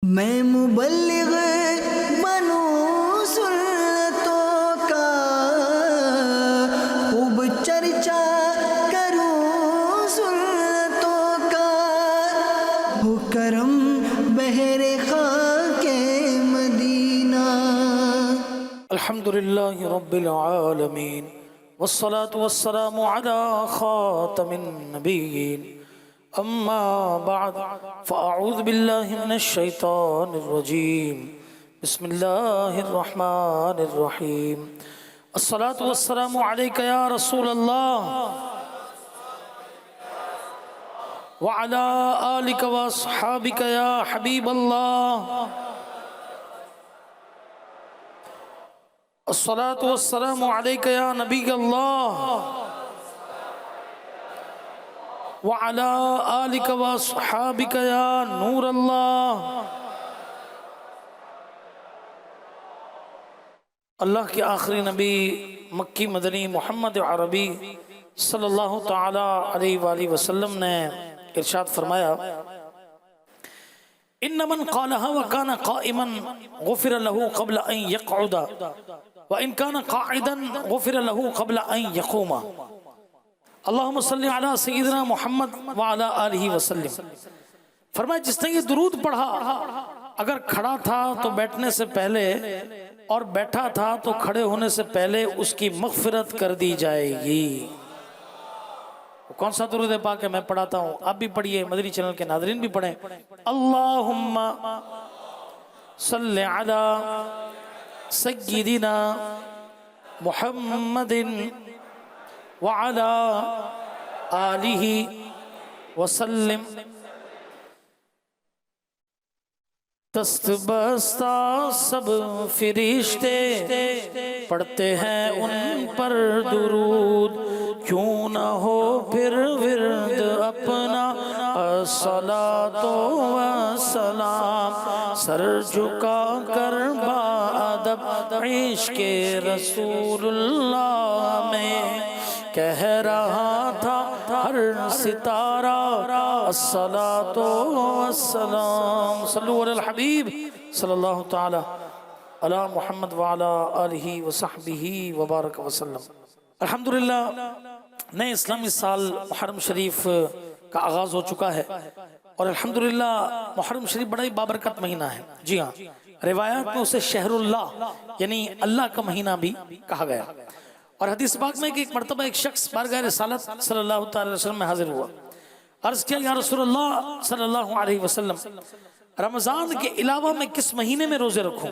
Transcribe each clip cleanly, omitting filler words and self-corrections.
میں مبلغ بنوں سنتوں کا، خوب چرچا کروں سنتوں کا، ہو کرم بہر خاک مدینہ۔ الحمدللہ رب العالمین والصلاة والسلام على خاتم النبیین، اما بعد فاعوذ باللہ من الشیطان الرجیم، بسم اللہ الرحمن الرحیم۔ الصلاة والسلام علیک یا رسول اللہ وعلى آلک واصحابک یا حبیب اللہ۔ الصلاة والسلام علیک یا نبی اللہ وعلى آلک واصحابک یا نور اللہ۔ اللہ کے آخری نبی مکی مدنی محمد عربی صلی اللہ تعالی علیہ وآلہ وسلم نے ارشاد فرمایا، ان من قالها وكان قائما غفر له قبل ان يقعد وان كان قاعدا غفر له قبل ان يقوم۔ اللہم صلی علی سیدنا محمد وعلی آلہ وسلم۔ فرمایا جس نے یہ درود پڑھا، اگر کھڑا تھا تو بیٹھنے سے پہلے اور بیٹھا تھا تو کھڑے ہونے سے پہلے اس کی مغفرت کر دی جائے گی۔ کون سا درود پاک ہے؟ میں پڑھاتا ہوں، آپ بھی پڑھیے، مدنی چینل کے ناظرین بھی پڑھیں۔ اللہم صلی علی سیدنا محمد وعلی آلہ وسلم۔ دست بستہ سب فرشتے پڑھتے ہیں ان پر درود، کیوں نہ ہو پھر ورد اپنا الصلاۃ والسلام، سر جھکا کر بادب عشق رسول اللہ میں کہہ رہا تھا ہر ستارہ الصلاۃ والسلام۔ صلو علی الحبیب صلی اللہ تعالی علی محمد وعلی آلہ وصحبہ وبارک وسلم۔ الحمدللہ نئے اسلامی سال محرم شریف کا آغاز ہو چکا ہے، اور الحمدللہ محرم شریف بڑا ہی بابرکت مہینہ ہے۔ جی ہاں، روایات میں اسے شہر اللہ یعنی اللہ کا مہینہ بھی کہا گیا۔ اور حدیث پاک میں کہ ایک مرتبہ ایک شخص بارگاہ رسالت صلی اللہ تعالی وسلم میں حاضر ہوا، عرض کیا یا رسول اللہ صلی اللہ علیہ وسلم، رمضان کے علاوہ میں کس مہینے میں روزے رکھوں؟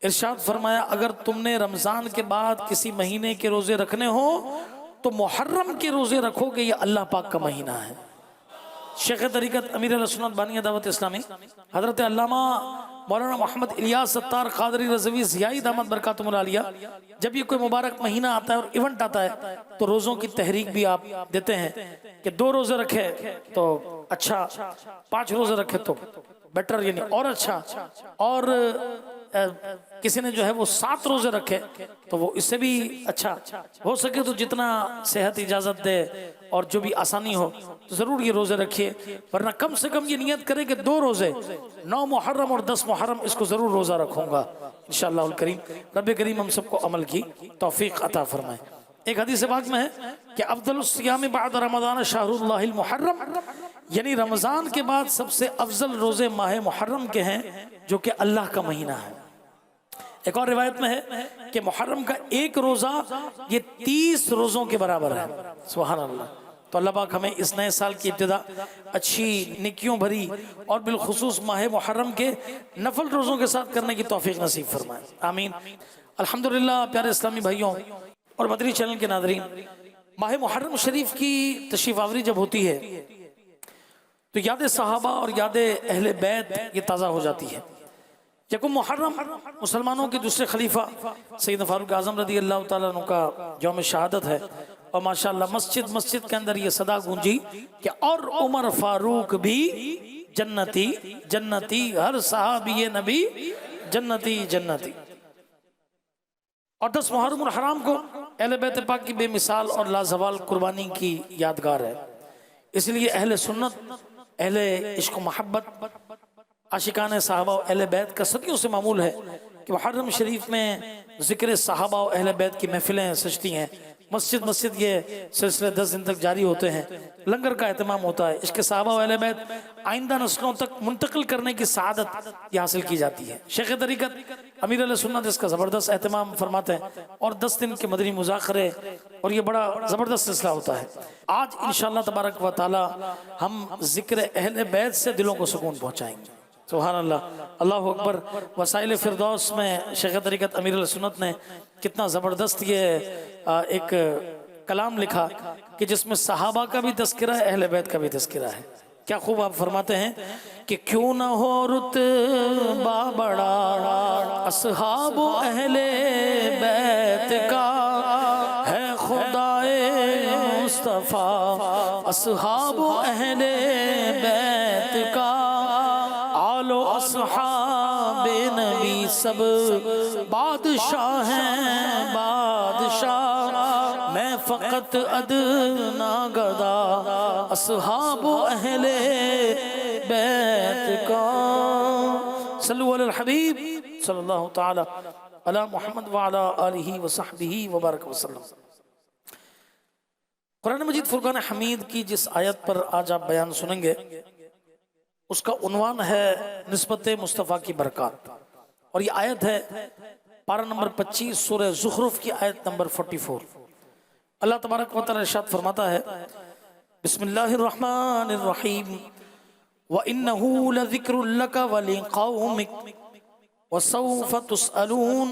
ارشاد فرمایا، اگر تم نے رمضان کے بعد کسی مہینے کے روزے رکھنے ہو تو محرم کے روزے رکھو گے، یہ اللہ پاک کا مہینہ ہے۔ شیخ طریقت امیر اہل سنت بانی دعوت اسلامی حضرت علامہ مولانا محمد الیاس ستار قادری رضوی ضیائی دامت برکاتہم العالیہ، جب یہ کوئی مبارک مہینہ آتا ہے اور ایونٹ آتا ہے تو روزوں کی تحریک بھی آپ دیتے ہیں کہ 2 روزے رکھے تو اچھا، 5 روزے رکھے تو بیٹر یعنی اور اچھا، اور کسی نے جو ہے وہ 7 روزے رکھے تو وہ اس سے بھی اچھا، ہو سکے تو جتنا صحت اجازت دے اور جو بھی آسانی ہو تو ضرور یہ روزے رکھیے، ورنہ کم سے کم یہ نیت کرے کہ 2 روزے 9 محرم اور 10 محرم اس کو ضرور روزہ رکھوں گا انشاءاللہ الکریم۔ رب کریم ہم سب کو عمل کی توفیق عطا فرمائے۔ ایک حدیث پاک میں ہے کہ افضل الصیام بعد رمضان شہر اللہ المحرم، یعنی رمضان کے بعد سب سے افضل روزے ماہ محرم کے ہیں جو کہ اللہ کا مہینہ ہے۔ ایک اور روایت میں ہے کہ محرم کا ایک روزہ یہ 30 روزوں کے برابر ہے۔ سبحان اللہ۔ تو اللہ پاک ہمیں اس نئے سال کی ابتدا اچھی نیکیوں بھری اور بالخصوص ماہ محرم کے نفل روزوں کے ساتھ کرنے کی توفیق نصیب فرمائے، آمین۔ الحمدللہ پیارے اسلامی بھائیوں اور مدنی چینل کے ناظرین، ماہ محرم شریف کی تشریف آوری جب ہوتی ہے تو یاد صحابہ اور یاد اہل بیت یہ تازہ ہو جاتی ہے۔ یکم محرم مسلمانوں کے دوسرے خلیفہ سیدنا فاروق اعظم رضی اللہ تعالیٰ عنہ کا یوم شہادت ہے، اور ماشاءاللہ مسجد کے اندر یہ صدا گونجی کہ اور عمر فاروق بھی جنتی جنتی، ہر صحابی نبی جنتی جنتی۔ اور 10 محرم الحرام کو اہل بیت پاک کی بے مثال اور لازوال قربانی کی یادگار ہے، اس لیے اہل سنت، اہل عشق و محبت عاشقان صحابہ و اہل بیت کا صدیوں سے معمول ہے کہ محرم شریف میں ذکر صحابہ و اہل بیت کی محفلیں سجتی ہیں، مسجد مسجد یہ سلسلے 10 دن تک جاری ہوتے ہیں، لنگر کا اہتمام ہوتا ہے، عشق صحابہ و اہل بیت آئندہ نسلوں تک منتقل کرنے کی سعادت یہ حاصل کی جاتی ہے۔ شیخ طریقت امیر علیہ سنت اس کا زبردست اہتمام فرماتے ہیں اور 10 دن کے مدنی مذاکرے اور یہ بڑا زبردست سلسلہ ہوتا ہے۔ آج انشاءاللہ تبارک و تعالی ہم ذکر اہل بیت سے دلوں کو سکون پہنچائیں گے۔ سبحان اللہ، اللہ اکبر۔ وسائل فردوس میں شیخ طریقت امیر علیہ سنت نے کتنا زبردست یہ ایک کلام لکھا کہ جس میں صحابہ کا بھی تذکرہ ہے، اہل بیت کا بھی تذکرہ ہے۔ کیا خوب آپ فرماتے ہیں کہ کیوں نہ ہو رتبہ بڑا اصحاب و اہل بیت کا، ہے خدائے مصطفیٰ اصحاب و اہل بیت کا، آل و اصحاب نبی سب بادشاہ ہیں بادشاہ، میں فقط ادنا گدا اصحاب و اہل بیت کا۔ صلو علی الحبیب صلی اللہ تعالی علی محمد وعلی آلہ وصحبہ وبارک وسلم۔ قرآن مجید فرقان حمید کی جس آیت پر آج آپ بیان سنیں گے اس کا عنوان ہے نسبت مصطفیٰ کی برکات، اور یہ آیت ہے پارہ نمبر 25 سورہ زخرف کی آیت نمبر 44۔ اللہ تبارک و تعالی ارشاد فرماتا ہے بسم اللہ الرحمن الرحیم وَإِنَّهُ لَذِكْرٌ لَكَ وَلِقَوْمِكَ وَسَوْفَ تُسْأَلُونَ۔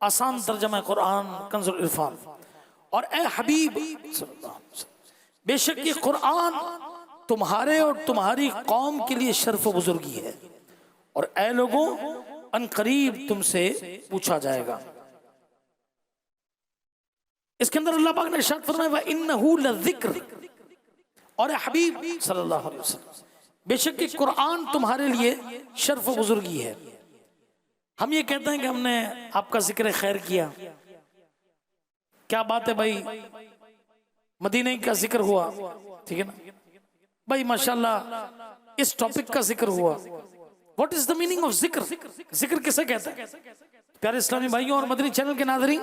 آسان ترجمہ قرآن کنز العرفان۔ اور اے حبیب صلی اللہ علیہ وسلم، بے شک یہ قرآن تمہارے اور تمہاری قوم کے لیے شرف و بزرگی ہے، اور اے لوگوں ان قریب تم سے پوچھا جائے گا۔ اس کے اندر اللہ پاک نے ارشاد فرمایا وَإِنَّهُ لَذِكْرٌ، اور اے حبیب صلی اللہ علیہ وسلم بے شک یہ قرآن تمہارے لیے شرف و بزرگی ہے۔ ہم یہ کہتے ہیں کہ ہم نے آپ کا ذکر خیر کیا، کیا بات ہے بھائی، مدینہ کا ذکر ہوا، ٹھیک ہے نا بھائی، ماشاءاللہ اس ٹاپک کا ذکر ہوا۔ What is the meaning of ذکر؟ ذکر کسے کہتا ہے؟ پیارے اسلامی بھائیوں اور مدنی چینل کے ناظرین،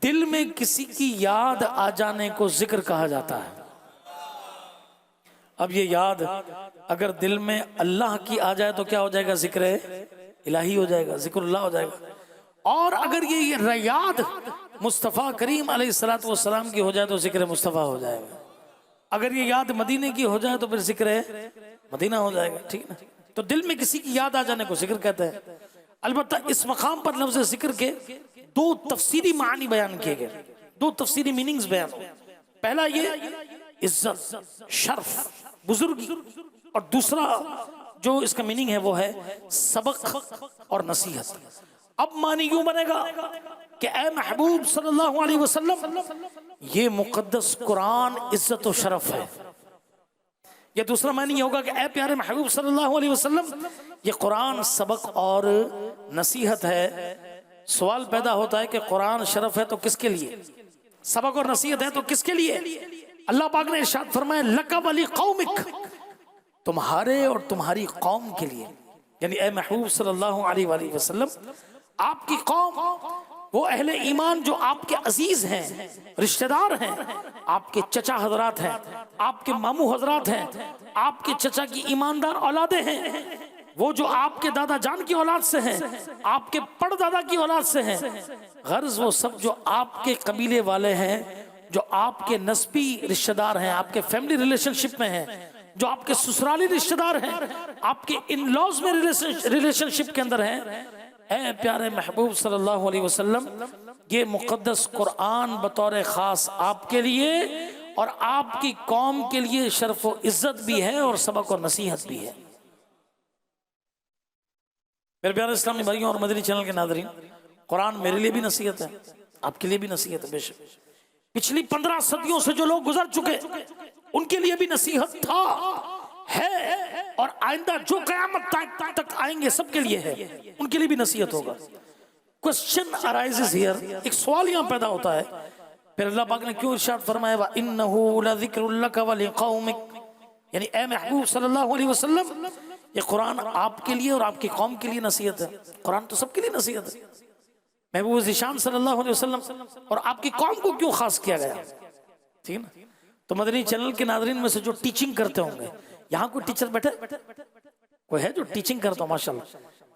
دل میں کسی کی یاد آ جانے کو ذکر کہا جاتا ہے۔ اب یہ یاد اگر دل میں اللہ کی آ جائے تو کیا ہو جائے گا؟ ذکر الہی ہو جائے گا، ذکر اللہ ہو جائے گا۔ اور اگر یہ یاد مصطفیٰ کریم علیہ السلام کی ہو جائے تو ذکر مصطفیٰ ہو جائے گا۔ اگر یہ یاد مدینے کی ہو جائے تو پھر ذکر مدینہ ہو جائے گا، ٹھیک ہے نا؟ تو دل میں کسی کی یاد آ جانے کو ذکر کہتا ہے۔ البتہ اس مقام پر لفظ ذکر کے دو تفسیری معنی بیان کیے گئے، دو تفسیری میننگز بیان ہوئے۔ پہلا یہ عزت، شرف، بزرگی، اور دوسرا جو اس کا میننگ ہے وہ ہے سبق اور نصیحت۔ اب معنی یوں بنے گا کہ اے محبوب صلی اللہ علیہ وسلم، یہ مقدس قرآن عزت و شرف ہے۔ یا دوسرا معنی یہ ہوگا کہ اے پیارے محبوب صلی اللہ علیہ وسلم، یہ قرآن سبق اور نصیحت ہے۔ سوال پیدا ہوتا ہے کہ قرآن شرف ہے تو کس کے لیے؟ سبق اور نصیحت ہے تو کس کے لیے؟ اللہ پاک نے ارشاد فرمایا لَكَ وَلِقَوْمِكَ، تمہارے اور تمہاری قوم کے لیے، یعنی اے محبوب صلی اللہ علیہ وآلہ وسلم، آپ کی قوم، وہ اہل ایمان جو آپ کے عزیز ہیں، رشتہ دار ہیں، آپ کے چچا حضرات ہیں، آپ کے ماموں حضرات ہیں، آپ کے چچا کی ایماندار اولادیں ہیں، وہ جو آپ کے دادا جان کی اولاد سے ہیں، آپ کے پڑ دادا کی اولاد سے ہیں، غرض وہ سب جو آپ کے قبیلے والے ہیں، جو آپ کے نسبی رشتہ دار ہیں، آپ کے فیملی ریلیشن شپ میں ہیں، جو آپ کے سسرالی رشتہ دار ہیں، آپ کے ان لاز میں ریلیشن شپ کے اندر ہیں، اے پیارے محبوب صلی اللہ علیہ وسلم، یہ مقدس قرآن بطور خاص آپ کے لیے اور آپ کی قوم کے لیے شرف و عزت بھی ہے اور سبق اور نصیحت بھی ہے۔ میرے پیارے اسلامی بھائیوں اور مدنی چینل کے ناظرین، قرآن میرے لیے بھی نصیحت ہے، آپ کے لیے بھی نصیحت ہے۔ بے شک پچھلی 15 صدیوں سے جو لوگ گزر چکے ان کے لیے بھی نصیحت تھا، ہے، اور آئندہ جو قیامت تک آئیں گے سب کے لیے ہے، ان کے لیے بھی نصیحت ہوگا۔ کوسچن arises here، ایک سوال یہاں پیدا ہوتا ہے، پھر اللہ پاک نے کیوں ارشاد فرمایا وَإِنَّهُ لَذِكْرٌ لَكَ وَلِقَوْمِكَ، یعنی اے محبوب صلی اللہ علیہ وسلم، یہ قرآن آپ کے لیے اور آپ کی قوم کے لیے نصیحت ہے، قرآن تو سب کے لیے نصیحت ہے۔ محبوب ذیشان صلی اللہ علیہ وسلم اور آپ کی قوم کو کیوں خاص کیا گیا؟ ٹھیک ہے نا؟ تو مدنی چینل کے ناظرین میں سے جو ٹیچنگ کرتے ہوں گے، یہاں کوئی ٹیچر بیٹھے کوئی ہے جو ٹیچنگ کرتا ہو؟ ماشاءاللہ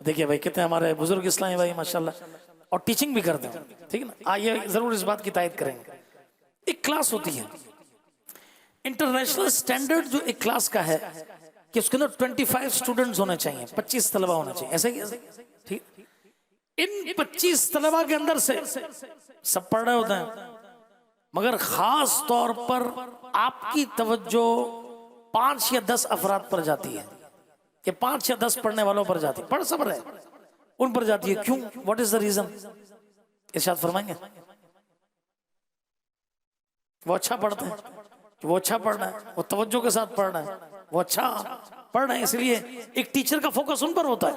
دیکھیے بھائی کتنے ہمارے بزرگ اسلامی بھائی ماشاءاللہ اور ٹیچنگ بھی کرتے ہیں، ٹھیک ہے نا؟ آئیے ضرور اس بات کی تائید کریں گے۔ ایک کلاس ہوتی ہے انٹرنیشنل سٹینڈرڈ، جو ایک کلاس کا ہے کہ اس کے اندر 25 سٹوڈنٹس ہونے چاہیے، 25 طلبہ ہونے چاہیے، ایسے ہی ٹھیک۔ ان 25 طلبہ کے اندر سے سب پڑھ رہے ہوتے ہیں، مگر خاص طور پر آپ کی توجہ 5 یا 10 افراد پر جاتی ہے، کہ 5 یا 10 پڑھنے والوں پر جاتی ہے، پڑھ سب رہے ان پر جاتی ہے، کیوں؟ What is the reason? ارشاد فرمائیں گے؟ وہ اچھا پڑھتے ہیں، وہ اچھا پڑھ رہا ہے، وہ توجہ کے ساتھ پڑھ رہا ہے، وہ اچھا پڑھ رہے ہیں، اس لیے ایک ٹیچر کا فوکس ان پر ہوتا ہے۔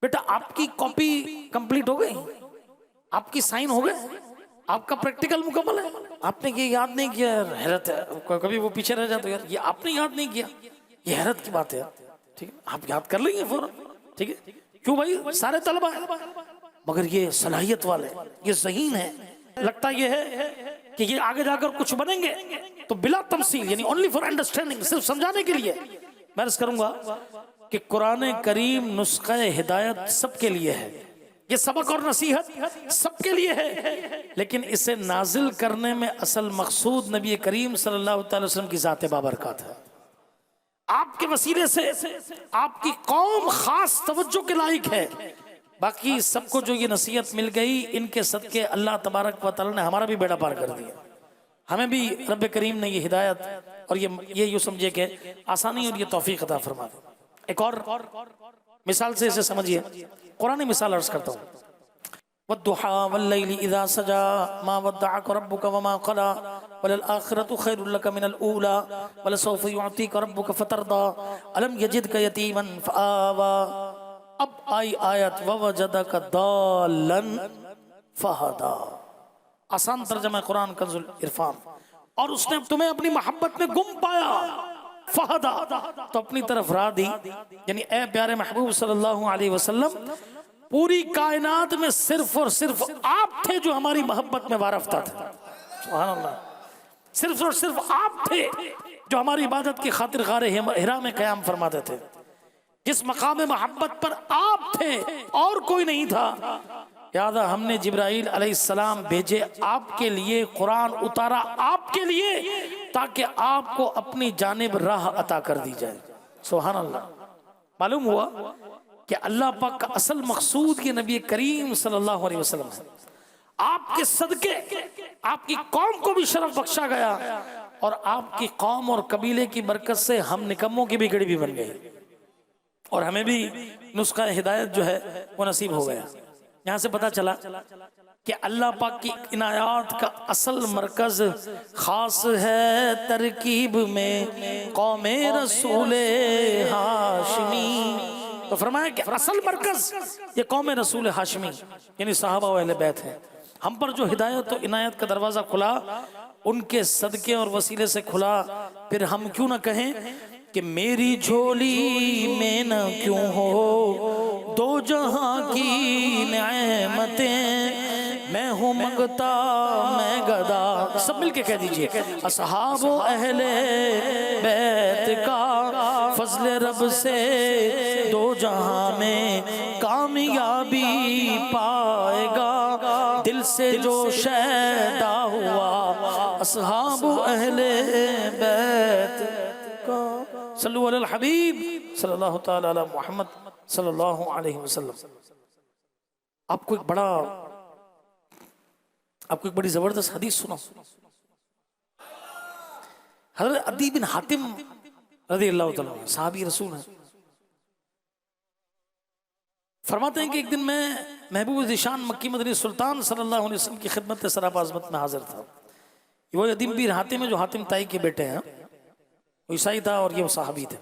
بیٹا آپ کی کاپی کمپلیٹ ہو گئی، آپ کی سائن ہو گئے، آپ کا پریکٹیکل مکمل ہے، آپ نے یہ یاد نہیں کیا، حیرت ہے، کبھی وہ پیچھے رہ جاتا ہے، یار یہ آپ نے یاد نہیں کیا، یہ حیرت کی بات ہے، ٹھیک ہے؟ آپ یاد کر لیں گے فوراً، ٹھیک ہے؟ کیوں بھائی سارے طلبہ ہیں، مگر یہ صلاحیت والے، یہ ذہین ہے، لگتا یہ ہے کہ یہ آگے جا کر کچھ بنیں گے، تو بلا تمثیل یعنی اونلی فار انڈرسٹینڈنگ، صرف سمجھانے کے لیے میں عرض کروں گا کہ قرآن کریم نسخہ ہدایت سب کے لیے ہے، یہ سبق اور نصیحت سب کے لیے ہے، لیکن اسے نازل کرنے میں اصل مقصود نبی کریم صلی اللہ تعالی وسلم کی ذات بابرکات ہے۔ آپ کے وسیلے سے آپ کی قوم خاص توجہ کے لائق ہے، باقی سب کو جو یہ نصیحت مل گئی ان کے صدقے اللہ تبارک و تعالی نے ہمارا بھی بیڑا پار کر دیا، ہمیں بھی رب کریم نے یہ ہدایت اور یہ یوں سمجھے کہ آسانی اور یہ توفیق عطا فرما دے۔ ایک اور مثال سے اسے سمجھیے، قرآن مثال عرض کرتا ہوں، وَالضُّحَىٰ وَاللَّيْلِ إِذَا سَجَىٰ مَا وَدَّعَكَ رَبُّكَ وَمَا قَلَىٰ وَلَلْآخِرَةُ خَيْرٌ لَكَ مِنَ الْأُولَىٰ وَلَسَوْفَ يُعْطِيكَ رَبُّكَ فَتَرْضَىٰ أَلَمْ يَجِدْكَ يَتِيمًا فَآوَىٰ۔ اب آئی آیت وَوَجَدَكَ ضَالًّا فَهَدَىٰ، آسان ترجمہ قرآن کنز العرفان، اور اس نے تمہیں اپنی محبت میں گم پایا، فَهَدَىٰ تو اپنی طرف راہ دی، یعنی اے پیارے محبوب صلی اللہ علیہ وسلم، پوری کائنات میں صرف اور صرف آپ تھے جو ہماری محبت میں وارفتہ تھے، سبحان اللہ، صرف اور صرف آپ تھے جو ہماری عبادت کی خاطر غار حرا میں قیام فرماتے تھے، جس مقام محبت پر آپ تھے اور کوئی نہیں تھا، لہذا ہم نے جبرائیل علیہ السلام بھیجے آپ کے لیے، قرآن اتارا آپ کے لیے تاکہ آپ کو اپنی جانب راہ عطا کر دی جائے، سبحان اللہ۔ معلوم ہوا کہ اللہ پاک کا اصل مقصود یہ نبی کریم صلی اللہ علیہ وسلم ہے، آپ کے صدقے آپ کی قوم کو بھی شرف بخشا گیا، اور آپ کی قوم اور قبیلے کی برکت سے ہم نکموں کی بھی گڑی بھی بن گئی، اور ہمیں بھی نسخہ ہدایت جو ہے وہ نصیب ہو گیا۔ یہاں سے پتا چلا کہ اللہ پاک کی عنایات کا اصل مرکز خاص ہے ترکیب میں قوم رسول ہاشمی، تو فرمایا کہ اصل مرکز یہ قوم رسول ہاشمی یعنی صحابہ و اہل بیت ہیں۔ ہم پر جو ہدایت و عنایت کا دروازہ کھلا ان کے صدقے اور وسیلے سے کھلا، پھر ہم کیوں نہ کہیں کہ میری جھولی میں نہ کیوں ہو دو جہاں کی نعمتیں، میں ہوں منگتا میں گدا، سب مل کے کہہ دیجئے، اصحاب و اہل بیت کا فضل رب سے دو جہاں میں کامیابی پائے گا، دل سے جو شیدا ہوا اصحاب و اہل بیت کا۔ صلو علی الحبیب صلی اللہ تعالی علی محمد صلی اللہ علیہ وسلم۔ آپ کو ایک بڑی زبردست حدیث سنا، حضرت عدی بن حاتم رضی اللہ تعالیٰ عنہ صحابی رسول ہیں، فرماتے ہیں کہ ایک دن میں محبوب ذیشان مکی مدنی سلطان صلی اللہ علیہ وسلم کی خدمت سراپا عظمت میں حاضر تھا۔ وہ عدی بن حاتم ہے جو حاتم تائی کے بیٹے ہیں، وہ عیسائی تھا اور یہ وہ صحابی تھے۔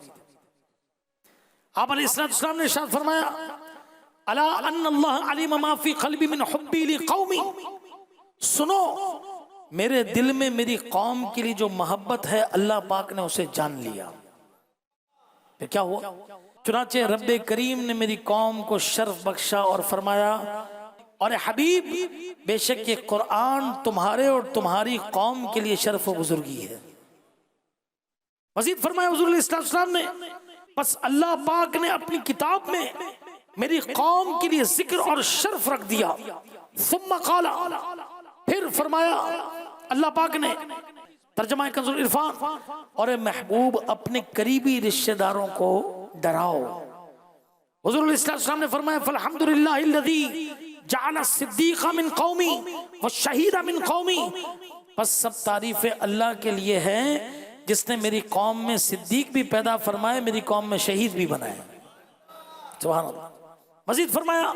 آپ علیہ السلام نے ارشاد فرمایا، الا ان اللہ علم ما فی قلبی من حبی لقومی، سنو میرے دل میں میری قوم کے لیے جو محبت ہے اللہ پاک نے اسے جان لیا۔ پھر کیا ہوا؟ چنانچہ رب کریم نے میری قوم کو شرف بخشا اور فرمایا اور اے حبیب بے شک یہ قرآن تمہارے اور تمہاری قوم کے لیے شرف و بزرگی ہے۔ مزید فرمایا حضور علیہ السلام نے بس اللہ پاک نے اپنی کتاب میں میری قوم کے لیے ذکر اور شرف رکھ دیا۔ ثم قال، پھر فرمایا اللہ پاک نے، ترجمہ کنز العرفان، اور اے محبوب اپنے قریبی رشتہ داروں کو ڈراؤ۔ حضور علیہ السلام نے فرمایا فالحمدللہ الذی جعل الصدیق من قومی والشہید من قومی، بس سب تعریف اللہ کے لیے ہے جس نے میری قوم میں صدیق بھی پیدا فرمائے، میری قوم میں شہید بھی بنائے۔ سبحان اللہ۔ مزید فرمایا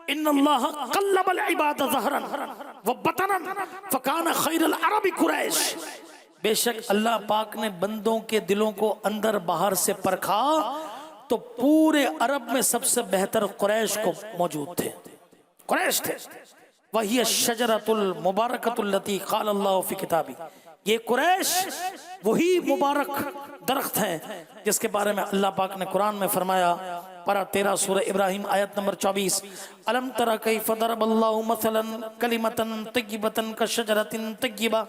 ان اللہ قلب العباد ظہرا وبطنا فکان خیر العرب قریش، بے شک اللہ پاک نے بندوں کے دلوں کو اندر باہر سے پرکھا تو پورے عرب میں سب سے بہتر قریش کو موجود تھے، قریش تھے۔ وہی الشجرۃ المبارکۃ التي قال اللہ فی کتابی، یہ قریش وہی مبارک درخت ہیں جس کے بارے میں اللہ پاک نے قرآن میں فرمایا، پارہ 13 سورہ ابراہیم آیت نمبر 24، الم تر کیف ضرب اللہ مثلا کلمۃ طیبۃ کشجرۃ طیبہ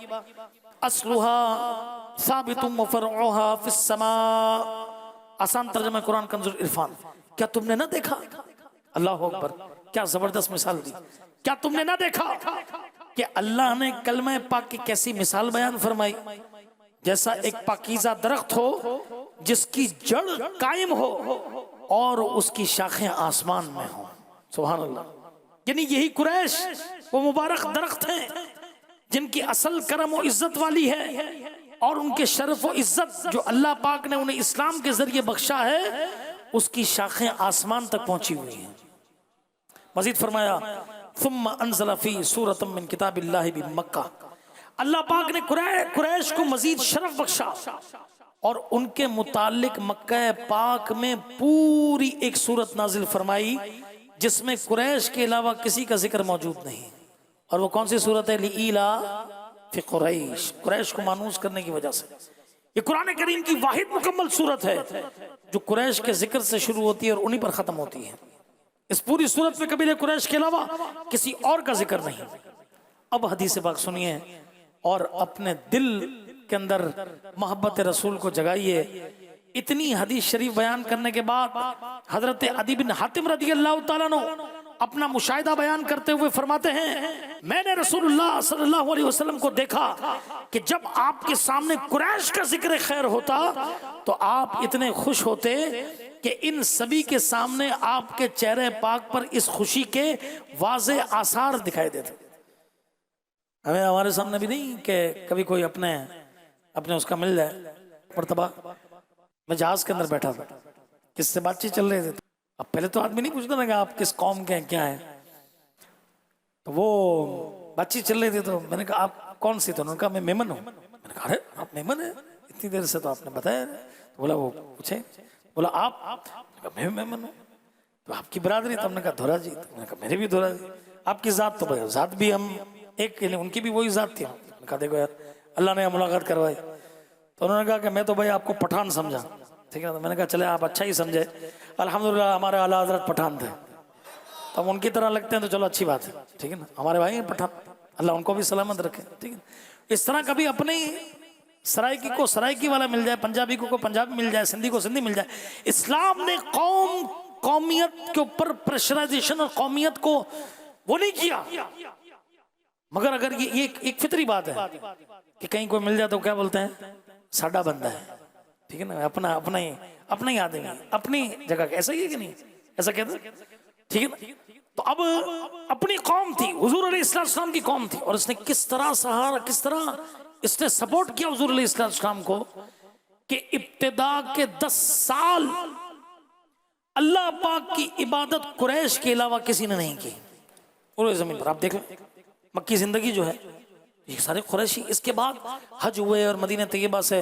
اصلها ثابت وفرعها فی السماء۔ آسان ترجمہ قرآن کنز العرفان۔ کیا تم نے نہ دیکھا، اللہ اکبر، کیا زبردست مثال دی، کیا تم نے نہ دیکھا کہ اللہ نے کلمہ پاک کی کیسی مثال بیان فرمائی، جیسا ایک پاکیزہ درخت ہو جس کی جڑ قائم ہو اور اس کی شاخیں آسمان میں ہوں۔ سبحان اللہ۔ یعنی یہی قریش وہ مبارک درخت ہیں جن کی اصل کرم و عزت والی ہے، اور ان کے شرف و عزت جو اللہ پاک نے انہیں اسلام کے ذریعے بخشا ہے اس کی شاخیں آسمان تک پہنچی ہوئی ہیں۔ مزید فرمایا ثم انزل فی سورۃ من کتاب اللہ بمکہ، اللہ پاک نے قریش کو مزید شرف بخشا اور ان کے متعلق مکہ پاک میں پوری ایک سورت نازل فرمائی جس میں قریش کے علاوہ کسی کا ذکر موجود نہیں، اور وہ کون سی سورت ہے؟ لِإِيلَافِ قریش، قریش کو مانوس کرنے کی وجہ سے۔ یہ قرآن کریم کی واحد مکمل سورت ہے جو قریش کے ذکر سے شروع ہوتی ہے اور انہی پر ختم ہوتی ہے۔ اس پوری سورت میں قبیلہ قریش کے علاوہ کسی اور کا ذکر نہیں۔ اب حدیث پاک سنیے اور اپنے دل کے اندر محبت رسول کو جگائیے۔ اتنی حدیث شریف بیان کرنے کے بعد حضرت عدی بن حاتم رضی اللہ تعالیٰ عنہ اپنا مشاہدہ بیان کرتے ہوئے فرماتے ہیں میں نے رسول اللہ صلی اللہ علیہ وسلم کو دیکھا کہ جب آپ کے سامنے قریش کا ذکر خیر ہوتا تو آپ اتنے خوش ہوتے کہ ان سبھی کے سامنے آپ کے چہرے پاک پر اس خوشی کے واضح آثار دکھائی دیتے۔ ہمیں ہمارے سامنے بھی نہیں کہ کبھی کوئی اپنے اس کا مل جائے۔ مرتبہ میں جہاز کے اندر بیٹھا تھا، کس سے بات چیت چل رہی تھی، اب پہلے تو آدمی نہیں پوچھتا نا کہ آپ کس قوم کے ہیں کیا ہیں، تو وہ بات چیت چل رہی تھی تو میں نے کہا آپ کون سی؟ تو انہوں نے کہا میں میمن ہوں۔ میں نے کہا ارے آپ میمن ہیں، اتنی دیر سے تو آپ نے بتایا۔ بولا وہ پوچھے، بولا آپ؟ میں میمن ہوں۔ تو آپ کی برادری؟ تو ہم نے کہا دھورا جی۔ تو میں نے کہا میری بھی دھورا جی۔ آپ کی ذات؟ تو بھائی ذات بھی ہم ایک، ان کی بھی وہی ذات تھی۔ میں نے کہا دیکھو یار اللہ نے ملاقات کروائی۔ تو انہوں نے کہا کہ میں تو بھائی آپ کو پٹھان سمجھا، ٹھیک ہے۔ تو میں نے کہا چلے آپ اچھا ہی سمجھے، الحمدللہ ہمارے اعلیٰ حضرت پٹھان تھے، تو ہم ان کی طرح لگتے ہیں تو چلو اچھی بات ہے، ٹھیک ہے نا، ہمارے بھائی ہیں پٹھان، اللہ ان کو بھی سلامت رکھے، ٹھیک ہے۔ اس طرح کبھی اپنے سرائکی کو سرائکی والا مل جائے، پنجابی کو پنجابی مل جائے، سندھی کو سندھی مل جائے۔ اسلام نے قومیت کے اوپر پریشرائزیشن اور قومیت کو وہ نہیں کیا، مگر اگر یہ ایک فطری بات ہے کہ کہیں کوئی مل جائے تو کیا بولتے ہیں؟ ساڈا بندہ ہے، ٹھیک ہے نا، اپنا ہی آدمی، اپنی جگہ۔ ایسا ہی ہے کہ نہیں؟ ایسا کہتے ہیں، ٹھیک ہے نا۔ تو اب اپنی قوم تھی، حضور علیہ السلام کی قوم تھی، اور اس نے کس طرح سہارا، کس طرح اس نے سپورٹ کیا حضور علیہ السلام کو کہ ابتدا کے 10 سال اللہ پاک کی عبادت قریش کے علاوہ کسی نے نہیں کی پورے زمین پر۔ آپ دیکھ لیں مکی زندگی جو ہے یہ سارے قریشی، اس کے بعد حج ہوئے اور مدینہ طیبہ سے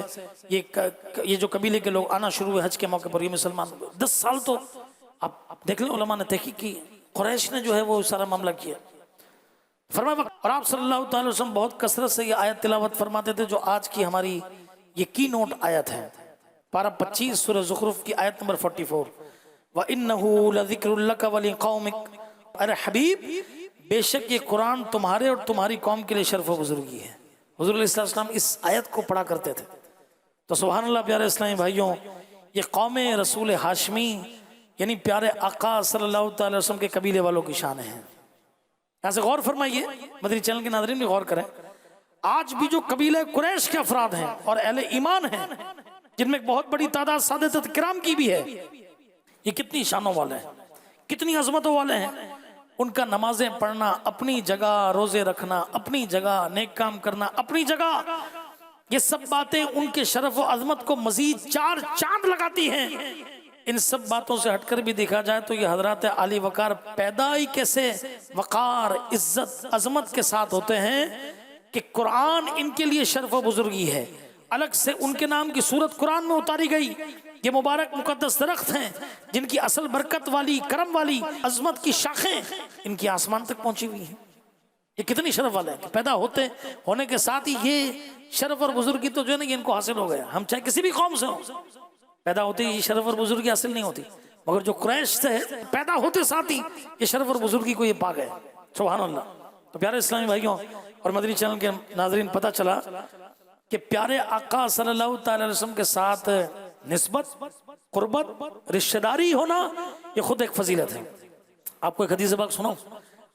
یہ جو قبیلے کے لوگ آنا شروع ہوئے حج کے موقع پر، یہ مسلمان 10 سال تو آپ دیکھ لیں علماء نے تحقیق کی، قریش نے جو ہے وہ سارا معاملہ کیا۔ فرمایا اور آپ صلی اللہ تعالی وسلم بہت کثرت سے یہ آیت تلاوت فرماتے تھے جو آج کی ہماری یہ کی نوٹ آیت ہے، پارہ 25 سورہ زخرف کی آیت نمبر 44، وَإِنَّهُ لَذِكْرٌ لَكَ وَلِقَوْمِكَ، ارے حبیب بے شک یہ قرآن تمہارے اور تمہاری قوم کے لیے شرف و بزرگی ہے۔ حضور علیہ السلام اس آیت کو پڑھا کرتے تھے۔ تو سبحان اللہ پیارے اسلامی بھائیوں، یہ قوم رسول ہاشمی یعنی پیارے آقا صلی اللہ تعالی وسلم کے قبیلے والوں کی شان ہیں۔ یہاں سے غور فرمائیے، مدنی چینل کے ناظرین بھی غور کریں، آج بھی جو قبیلہ قریش کے افراد ہیں اور اہل ایمان ہیں، جن میں ایک بہت بڑی تعداد سادات کرام کی بھی ہے، یہ کتنی شانوں والے ہیں، کتنی عظمتوں والے ہیں۔ ان کا نمازیں پڑھنا اپنی جگہ، روزے رکھنا اپنی جگہ، نیک کام کرنا اپنی جگہ، یہ سب باتیں ان کے شرف و عظمت کو مزید 4 چاند لگاتی ہیں۔ ان سب باتوں سے ہٹ کر بھی دیکھا جائے تو یہ حضرات عالی وقار پیدا ہی کیسے وقار، عزت، عظمت کے ساتھ ہوتے ہیں کہ قرآن ان کے لیے شرف و بزرگی ہے۔ الگ سے ان کے نام کی سورت قرآن میں اتاری گئی۔ یہ مبارک مقدس درخت ہیں جن کی اصل برکت والی، کرم والی، عظمت کی شاخیں ان کی آسمان تک پہنچی ہوئی ہیں۔ یہ کتنی شرف والے ہیں کہ پیدا ہونے کے ساتھ ہی یہ شرف اور بزرگی تو جو ہے نا، یہ ان کو حاصل ہو گیا۔ ہم چاہے کسی بھی قوم سے ہوں، پیدا ہوتے ہی شرف اور بزرگی حاصل نہیں ہوتی، مگر جو قریش سے پیدا ہوتے ساتھ ہی یہ شرف اور بزرگی کو یہ پا گئے۔ سبحان اللہ۔ تو پیارے اسلامی بھائیوں اور مدنی چینل کے ناظرین، پتہ چلا کہ پیارے آقا صلی اللہ تعالی علیہ وسلم کے ساتھ نسبت، قربت، رشتہ داری ہونا یہ خود ایک فضیلت ہے۔ آپ کو ایک حدیث پاک سناؤں،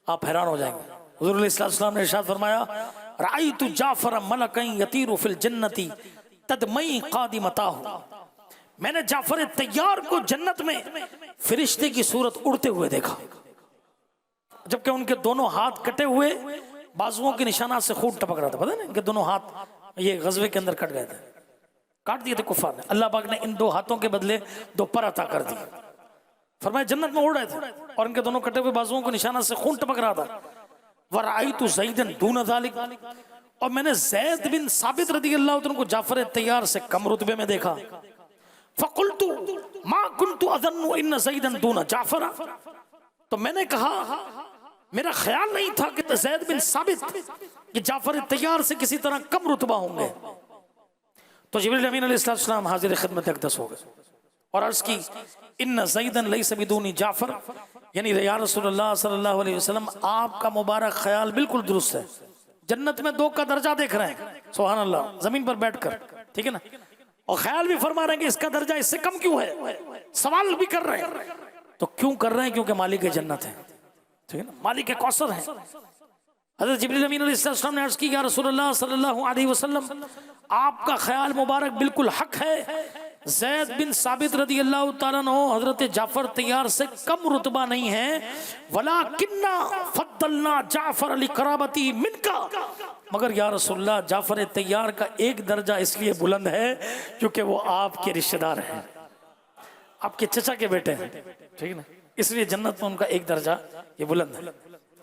آپ حیران ہو جائیں گے۔ حضور علیہ السلام نے ارشاد فرمایا، رأیت جعفر ملکین یطیر فی الجنت تدمعی قادمتاہ، میں نے جعفر طیار کو جنت میں فرشتے کی صورت اڑتے ہوئے دیکھا، جبکہ ان کے دونوں ہاتھ کٹے ہوئے، بازوؤں کے نشانات سے خون ٹپک رہا تھا۔ پتہ ہے ان کے دونوں ہاتھ یہ غزوے کے اندر کٹ گئے تھے، کاٹ دیے تھے کفار نے۔ اللہ پاک نے ان 2 ہاتھوں کے بدلے 2 پر عطا کر دی۔ فرمایا جنت میں اڑ رہے تھے اور ان کے دونوں کٹے ہوئے بازوؤں کے نشانات سے خون ٹپک رہا تھا۔ وَرَأَيْتُ زَيْدًا دُونَ ذَلِكَ، اور میں نے زید بن ثابت رضی اللہ عنہ کو جعفر طیار سے کم رتبے میں دیکھا۔ فَقُلْتُ مَا كُنْتُ أَظَنُّ إِنَّ زَيْدًا دُونَ جعفر، تو میں نے کہا میرا خیال نہیں تھا کہ زید بن ثابت یہ جعفر طیار سے کسی طرح کم رتبہ ہوں گے۔ تو جبریل امین علیہ السلام حاضر خدمت اقدس ہو گئے اور عرض کی، ان زیدن لیس بدون جعفر، یعنی یا رسول اللہ صلی اللہ علیہ وسلم آپ کا مبارک خیال بالکل درست ہے، جنت میں 2 کا درجہ دیکھ رہے ہیں، سبحان اللہ، زمین پر بیٹھ کر، ٹھیک ہے نا، اور خیال بھی فرما رہے ہیں کہ اس کا درجہ اس سے کم کیوں ہے، سوال بھی کر رہے ہیں۔ تو کیوں کر رہے ہیں؟ کیونکہ مالک جنت ہے، ٹھیک ہے نا، مالک کوثر ہے۔ حضرت جبریل امین علیہ السلام نے عرض کی، یا رسول اللہ صلی اللہ علیہ وسلم آپ کا خیال مبارک بالکل حق ہے، زید بن ثابت رضی اللہ تعالیٰ عنہ حضرت جعفر طیار سے کم رتبہ نہیں ہے، وَلَكِنَّا فَضَّلْنَا جعفر لِقَرَابَتِهِ مِنْكَ، مگر یا رسول اللہ جعفر طیار کا ایک درجہ اس لیے بلند ہے کیونکہ وہ آپ کے رشتہ دار ہیں، آپ کے چچا کے بیٹے ہیں، ٹھیک ہے نا، اس لیے جنت میں ان کا ایک درجہ یہ بلند ہے۔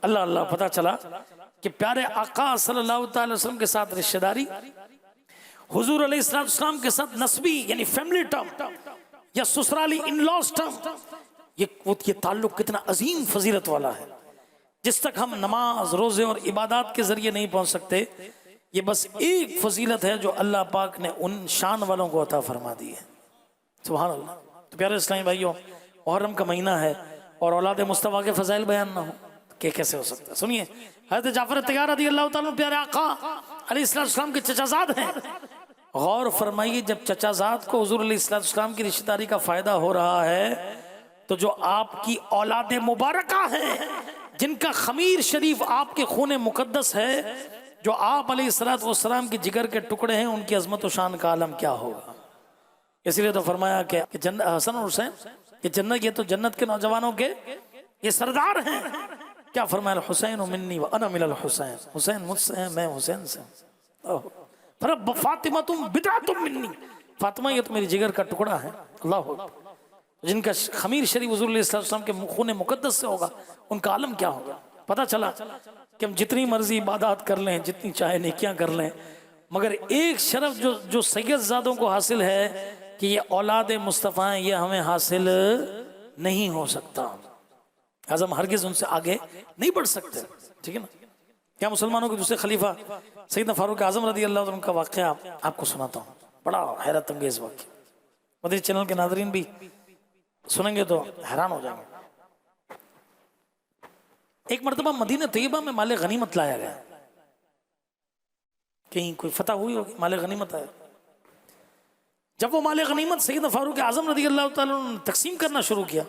اللہ اللہ، پتہ چلا کہ پیارے آقا صلی اللہ تعالی وسلم کے ساتھ رشتہ داری، حضور علیہ السلام کے ساتھ نسبی یعنی فیملی ٹرم یا سسرالی ان لاس ٹرم، یہ تعلق کتنا عظیم فضیلت والا ہے، جس تک ہم نماز، روزے اور عبادات کے ذریعے نہیں پہنچ سکتے۔ یہ بس ایک فضیلت ہے جو اللہ پاک نے ان شان والوں کو عطا فرما دی ہے، سبحان اللہ۔ تو پیارے اسلامی بھائیوں، محرم کا مہینہ ہے اور اولاد مصطفیٰ کے فضائل بیان نہ ہو کہ کیسے ہو سکتا ہے؟ سنیے، حضرت جعفر طیار رضی اللہ تعالیٰ پیارے آقا علیہ السلام کے چچا زاد ہیں۔ غور فرمائیے، جب چچا زاد کو حضور علیہ السلام کی رشتہ داری کا فائدہ ہو رہا ہے تو جو آپ کی اولاد مبارکہ ہیں، جن کا خمیر شریف آپ کے خون مقدس ہے، جو آپ علیہ السلام کی جگر کے ٹکڑے ہیں، ان کی عظمت و شان کا عالم کیا ہوگا۔ اس لیے تو فرمایا کہ حسن اور حسین کہ جنت، یہ تو جنت کے نوجوانوں کے یہ سردار ہیں۔ کیا فرمایا؟ الحسین منی وانا من الحسین، حسین مجھ سے ہے، میں حسین سے ہوں۔ فرب فاطمہ تم بدعۃ منی، فاطمہ یہ تو میری جگر کا ٹکڑا ہے، اللہ اکبر، جن کا خمیر شریف حضور علیہ السلام کے خون مقدس سے ہوگا، ان کا عالم کیا ہوگا۔ پتہ چلا کہ ہم جتنی مرضی عبادات کر لیں، جتنی چاہے نیکیاں کر لیں، مگر ایک شرف جو سید زادوں کو حاصل ہے کہ یہ اولاد مصطفیٰ ہیں، یہ ہمیں حاصل نہیں ہو سکتا، ہم ہرگز ان سے آگے نہیں بڑھ سکتے، ٹھیک ہے نا۔ کیا مسلمانوں کے دوسرے خلیفہ سیدنا فاروق اعظم رضی اللہ عنہ کا واقعہ آپ کو سناتا ہوں، بڑا حیرت انگیز واقعہ، مدنی چینل کے ناظرین بھی سنیں گے تو حیران ہو جائیں گے. ایک مرتبہ مدینہ طیبہ میں مال غنیمت لایا گیا. کہیں کوئی فتح ہوئی ہوگی, مال غنیمت آیا. جب وہ مال غنیمت سیدنا فاروق اعظم رضی اللہ تعالیٰ عنہ نے تقسیم کرنا شروع کیا,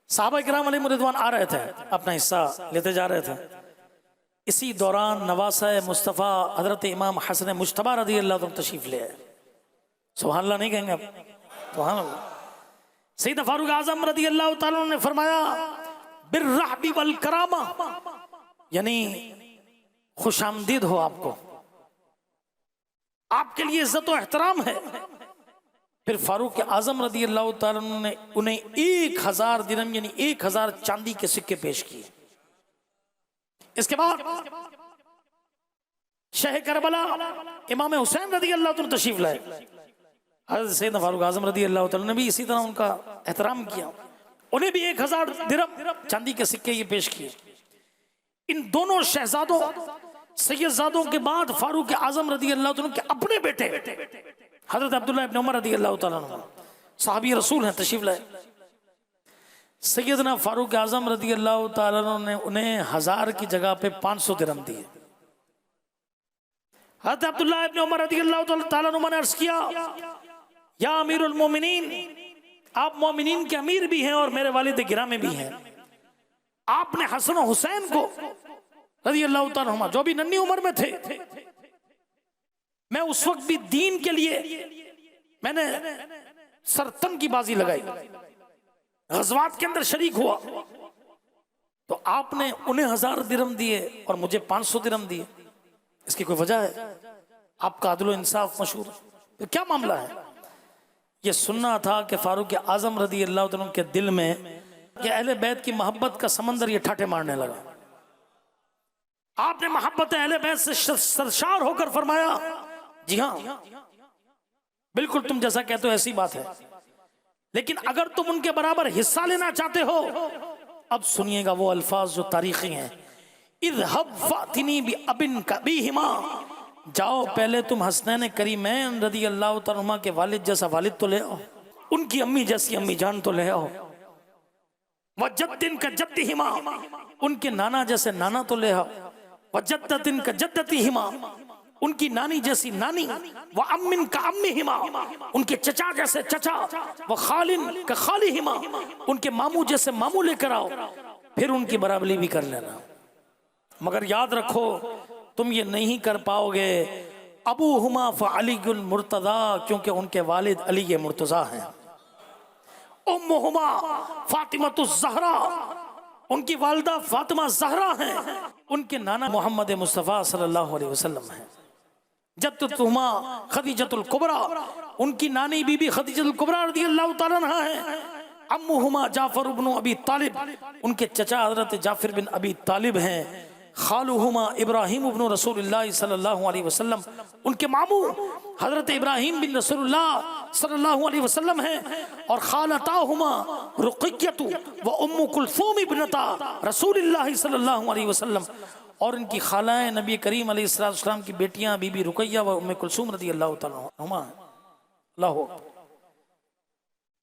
صحابہ کرام علیہ رضوان آ رہے تھے, اپنا حصہ لیتے جا رہے تھے. اسی دوران نواسہ مصطفیٰ حضرت امام حسن مجتبی رضی اللہ عنہ تشریف لے آئے. سبحان اللہ نہیں کہیں گے آپ؟ سبحان اللہ. سیدنا فاروق اعظم رضی اللہ تعالیٰ عنہ نے فرمایا بالرحب والکرامہ, یعنی خوش آمدید ہو, آپ کو, آپ کے لیے عزت و احترام ہے. پھر فاروق اعظم رضی اللہ تعالیٰ عنہ نے انہیں 1000 درہم یعنی 1000 چاندی کے سکے پیش کیے. اس کے بعد شہ کربلا امام حسین رضی اللہ عنہ تشریف لائے. حضرت سیدنا فاروق اعظم رضی اللہ تعالیٰ نے بھی اسی طرح ان کا احترام کیا, انہیں بھی 1000 درہم چاندی کے سکے یہ پیش کیے. ان دونوں شہزادوں سیدزادوں کے بعد فاروق اعظم رضی اللہ عنہ کے اپنے بیٹے حضرت عبداللہ ابن عمر رضی اللہ تعالیٰ عنہ صحابی رسول ہیں, تشریف لائے. سیدنا فاروق اعظم رضی اللہ تعالیٰ عنہ نے انہیں 1000 کی جگہ پہ 500 درہم دیے. حضرت عبداللہ ابن عمر رضی اللہ تعالیٰ عنہ نے عرض کیا یا امیر المومنین, آپ مومنین کے امیر بھی ہیں اور میرے والد گرامی بھی ہیں. آپ نے حسن و حسین کو رضی اللہ تعالیٰ عنہ جو بھی ننھی عمر میں تھے, میں اس وقت بھی دین کے لیے میں نے سرتن کی بازی لگائی, غزوات کے اندر شریک ہوا, تو آپ نے انہیں 1000 درہم دیے اور مجھے 500 درہم دیے. اس کی کوئی وجہ ہے؟ آپ کا عدل و انصاف مشہور. پھر کیا معاملہ ہے؟ یہ سننا تھا کہ فاروق اعظم رضی اللہ عنہ کے دل میں کہ اہل بیت کی محبت کا سمندر یہ ٹھاٹے مارنے لگا. آپ نے محبت اہل بیت سے سرشار ہو کر فرمایا جی ہاں بالکل تم جیسا کہتے ہو ایسی بات ہے, لیکن اگر تم ان کے برابر حصہ لینا چاہتے ہو, اب سنیے گا وہ الفاظ جو تاریخی ہیں, اذهب فاتنی بابن کبیہما, جاؤ پہلے تم حسنین کریمین رضی اللہ تعالیٰ عنہ کے والد جیسا والد تو لے آؤ, ان کی امی جیسی امی جان تو لے آؤ, وجدن کا جدہما, ان کے نانا جیسے نانا تو لے آؤ, وجدتن کا جدتہما, ان کی نانی جیسی نانی, وامن کا امہما, ان کے چچا جیسے چچا, وخالن کا خالہما, ان کے ماموں جیسے ماموں لے کر آؤ, پھر ان کی برابری بھی کر لینا. مگر یاد رکھو تم یہ نہیں کر پاؤ گے ابوہما فعلی المرتضی, کیونکہ ان کے والد علی مرتضی ہیں. امہما فاطمۃ الزہرا, ان کی والدہ فاطمہ زہرا ہیں. ان کے نانا محمد مصطفیٰ صلی اللہ علیہ وسلم ہیں. جدتہما خدیجۃ الکبریٰ, ان کی نانی بی بی خدیجۃ الکبریٰ رضی اللہ تعالیٰ عنہ ہیں. امہما جعفر بن ابی طالب, ان کے چچا حضرت جعفر بن ابی طالب ہیں. خالہما ابراہیم بن رسول اللہ صلی اللہ علیہ وسلم, ان کے ماموں حضرت ابراہیم بن رسول اللہ صلی اللہ علیہ وسلم ہیں. اور خالتاہما رقیۃ و ام کلثوم ابنتا رسول اللہ صلی اللہ علیہ وسلم, اور ان کی خالائیں نبی کریم علیہ السلام کی بیٹیاں بی بی رقیہ و ام کلثوم رضی اللہ تعالیٰ عنہما. اللہ اکبر.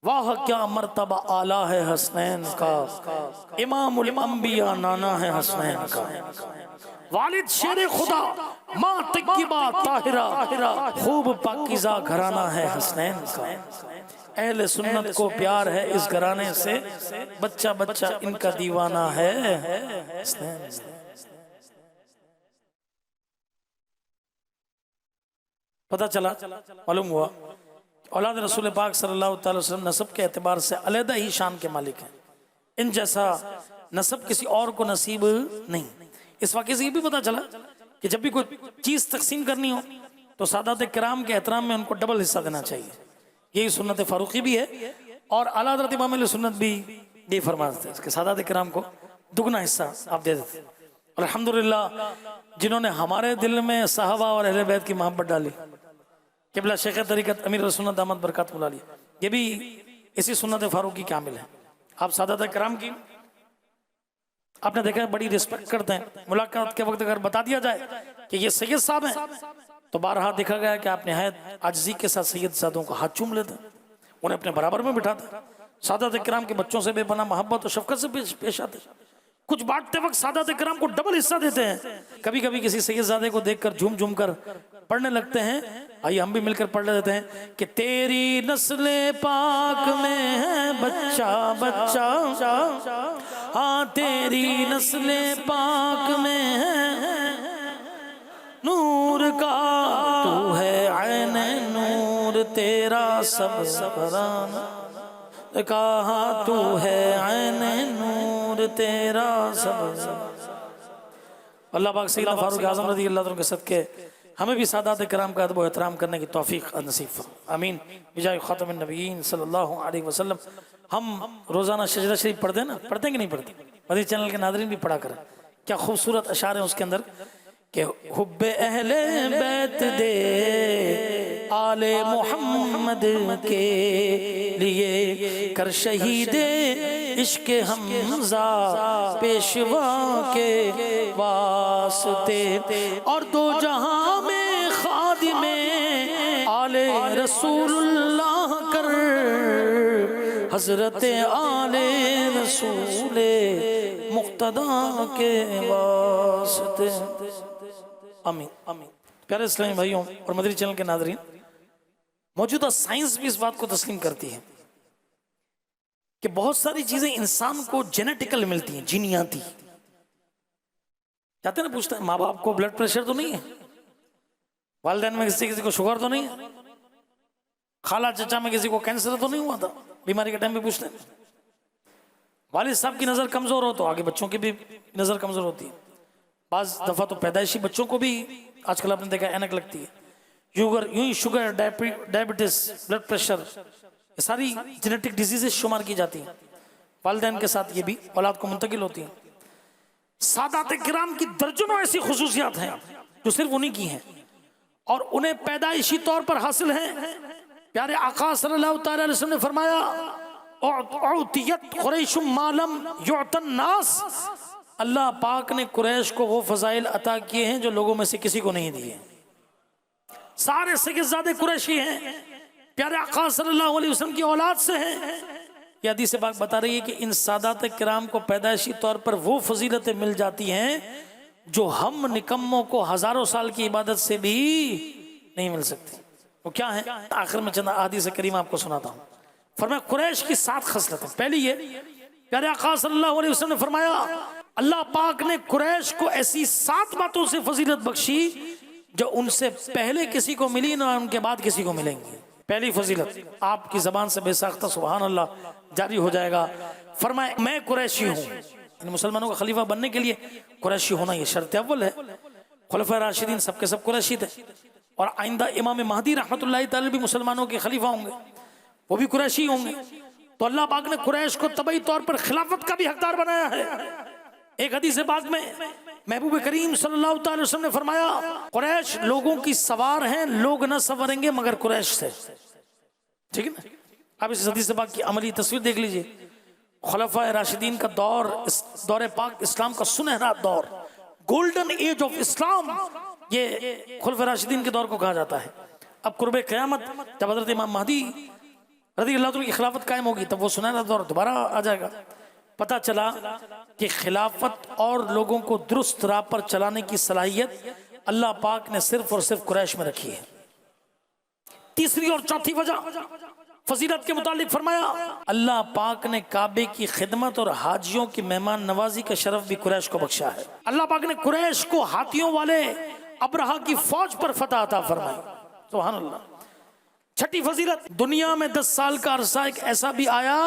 واہ کیا مرتبہ اعلیٰ ہے حسنین کا, امام الانبیاء نانا ہے حسنین کا. والد شیر خدا, ماں طیبہ طاہرہ, خوب پاکیزہ گھرانہ ہے حسنین کا. اہل سنت کو پیار ہے اس گھرانے سے, بچہ بچہ ان کا دیوانہ ہے حسنین. پتہ چلا, معلوم ہوا اولاد رسول پاک صلی اللہ تعالی وسلم نسب کے اعتبار سے علیحدہ ہی شان کے مالک ہیں. ان جیسا نسب کسی اور کو نصیب نہیں. اس واقعے سے یہ بھی پتا چلا کہ جب بھی کوئی چیز تقسیم کرنی ہو تو سادات کرام کے احترام میں ان کو ڈبل حصہ دینا چاہیے. یہی سنت فاروقی بھی ہے, اور اعلیٰ حضرت امام علیہ سنت بھی یہ فرماتے ہیں کہ سادات کرام کو دگنا حصہ آپ دے دیتے. الحمدللہ جنہوں نے ہمارے دل میں صحابہ اور اہل بیت کی محبت ڈالی, قبلہ شیخ طریقت امیر سنت دامت برکات ملالی, یہ بھی اسی سنت فاروقی کے عامل ہیں. آپ سادات کرام کی آپ نے دیکھا ہے بڑی رسپیکٹ کرتے ہیں. ملاقات کے وقت اگر بتا دیا جائے کہ یہ سید صاحب ہیں تو بارہا دیکھا گیا کہ آپ نہایت عاجزی کے ساتھ سید سادوں کو ہاتھ چوم لیتے ہیں, انہیں اپنے برابر میں بٹھاتا. سادات کرام کے بچوں سے بے پناہ محبت اور شفقت سے پیش آتے. کچھ بانٹتے وقت سادات کرام کو ڈبل حصہ دیتے ہیں. کبھی کبھی کسی سید زادے کو دیکھ کر جھوم جھوم کر پڑھنے لگتے ہیں. آئیے ہم بھی مل کر پڑھ لیتے ہیں کہ تیری نسل پاک میں ہے بچہ بچہ، ہاں تیری نسل پاک میں ہے نور کا، تو ہے عین نور تیرا سب سبران، کہا تو ہے عین نور تیرا سب. اللہ پاک سیدنا فاروق اعظم رضی اللہ عنہ کے صدقے ہمیں بھی سادات کرام کا ادب و احترام کرنے کی توفیق نصیب فرمائے. آمین بجائے خاتم النبیین صلی اللہ علیہ وسلم. ہم روزانہ شجرہ شریف پڑھتے ہیں نا؟ پڑھتے ہیں کہ نہیں پڑھتے؟ مدنی چینل کے ناظرین بھی پڑھا کریں. کیا خوبصورت اشعار ہیں اس کے اندر کہ حب اہل بیت دے آل محمد کے لیے کر شہید عشق حمزہ پیشوا کے واسطے، اور دو جہاں میں خادم آل رسول اللہ کر حضرت آل رسول مقتدی کے واسطے. آمین. پیارے اسلامی بھائیوں اور مدری چینل کے ناظرین، موجودہ سائنس بھی اس بات کو تسلیم کرتی ہے کہ بہت ساری چیزیں انسان کو جینیٹیکل ملتی ہیں، جینیاتی. جاتے ہیں نا پوچھتے ہیں ماں باپ کو بلڈ پریشر تو نہیں ہے، والدین میں کسی کو شوگر تو نہیں ہے، خالہ چچا میں کسی کو کینسر تو نہیں ہوا تھا، بیماری کے ٹائم پہ پوچھتے ہیں. والد صاحب کی نظر کمزور ہو تو آگے بچوں کی بھی نظر کمزور ہوتی ہے. بعض دفعہ تو پیدائشی بچوں کو بھی آج کل آپ نے دیکھا اینک لگتی ہے. یوں ہی شوگر، ڈائبٹیز، بلڈ پریشر، یہ ساری جینیٹک ڈیزیزز شمار کی جاتی ہیں. والدین کے ساتھ یہ بھی اولاد کو منتقل ہوتی ہیں. سادات کرام کی درجنوں ایسی خصوصیات ہیں جو صرف انہی کی ہیں اور انہیں پیدائشی طور پر حاصل ہیں. پیارے آقا صلی اللہ تعالی علیہ وسلم نے فرمایا اعطیت قریش ما لم یعط الناس، اللہ پاک نے قریش کو وہ فضائل عطا کیے ہیں جو لوگوں میں سے کسی کو نہیں دیے. سارے سیدزادے قریشی ہیں، پیارے آقا صلی اللہ علیہ وسلم کی اولاد سے ہیں. یہ حدیث پاک بتا رہی ہے کہ ان سادات کرام کو پیدائشی طور پر وہ فضیلتیں مل جاتی ہیں جو ہم نکموں کو ہزاروں سال کی عبادت سے بھی نہیں مل سکتی. وہ کیا ہیں؟ آخر میں چند احادیث کریم آپ کو سناتا ہوں. فرمایا قریش کی 7 خصلتیں. پہلی یہ، پیارے آقا صلی اللہ علیہ وسلم نے فرمایا اللہ پاک نے قریش کو ایسی 7 باتوں سے فضیلت بخشی جو ان سے پہلے کسی کو ملی نہ ان کے بعد کسی کو ملیں گی. پہلی فضیلت آپ کی زبان سے بے ساختہ سبحان اللہ جاری ہو جائے گا. فرمایا میں قریشی ہوں، یعنی مسلمانوں کا خلیفہ بننے کے لیے قریشی ہونا یہ شرط اول ہے. خلفائے راشدین سب کے سب قریشی تھے اور آئندہ امام مہدی رحمت اللہ تعالی بھی مسلمانوں کے خلیفہ ہوں گے، وہ بھی قریشی ہوں گے. تو اللہ پاک نے قریش کو طبعی طور پر خلافت کا بھی حقدار بنایا ہے. ایک حدیث پاک میں محبوب کریم صلی اللہ تعالی وسلم نے فرمایا قریش لوگوں کی سوار ہیں، لوگ نہ سوریں گے مگر قریش سے. ٹھیک ہے نا؟ آپ اس حدیث پاک کی عملی تصویر دیکھ لیجئے. خلفائے راشدین کا دور، دور پاک اسلام کا سنہرا دور، گولڈن ایج آف اسلام، یہ خلفائے راشدین کے دور کو کہا جاتا ہے. اب قرب قیامت جب حضرت امام مہدی رضی اللہ عنہ کی خلافت قائم ہوگی تب وہ سنہرا دور دوبارہ آ جائے گا. پتہ چلا کہ خلافت اور لوگوں کو درست راہ پر چلانے کی صلاحیت اللہ پاک نے صرف اور صرف قریش میں رکھی ہے. تیسری اور چوتھی وجہ فضیلت کے متعلق فرمایا اللہ پاک نے کعبے کی خدمت اور حاجیوں کی مہمان نوازی کا شرف بھی قریش کو بخشا ہے. اللہ پاک نے قریش کو ہاتھیوں والے ابرہہ کی فوج پر فتح عطا فرمائی. سبحان اللہ. چھٹی فضیلت، دنیا میں 10 سال کا عرصہ ایک ایسا بھی آیا